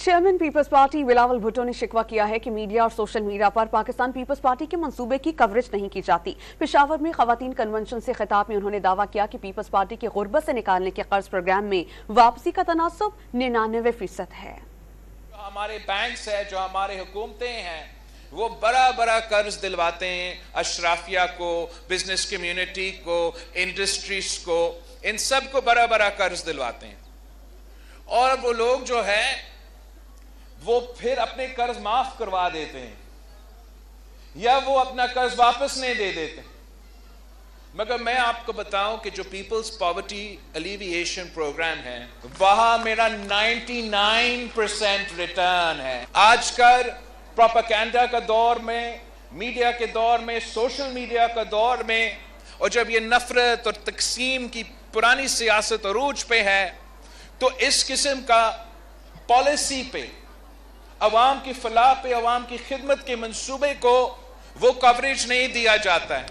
Chairman Peoples Party Bilawal Bhutto ने शिकवा किया है कि मीडिया और सोशल मीडिया पर पाकिस्तान पीपल्स पार्टी के मंसूबे की कवरेज नहीं की जाती। पेशावर में खवातीन कन्वेंशन से खिताब में उन्होंने दावा किया कि पीपल्स पार्टी के गुर्बत से निकालने के कर्ज प्रोग्राम में वापसी का तनासब 99% है। जो हमारे बैंक्स है, जो हमारे हुकूमतें हैं, वो बड़ा बड़ा कर्ज दिलवाते हैं अशराफिया को, बिजनेस कम्युनिटी को, इंडस्ट्रीज को, इन सब को बड़ा बड़ा कर्ज दिलवाते हैं। और वो लोग जो है वो फिर अपने कर्ज माफ करवा देते हैं या वो अपना कर्ज वापस नहीं दे देते। मगर मैं आपको बताऊं कि जो पीपल्स पॉवर्टी एलिविएशन प्रोग्राम है वहां मेरा 99% रिटर्न है। आजकल प्रोपेगेंडा का दौर में, मीडिया के दौर में, सोशल मीडिया का दौर में, और जब ये नफरत और तकसीम की पुरानी सियासत अरूज पे है, तो इस किस्म का पॉलिसी पे, अवाम की फलाह पे, अवाम की खिदमत के मंसूबे को वो कवरेज नहीं दिया जाता है।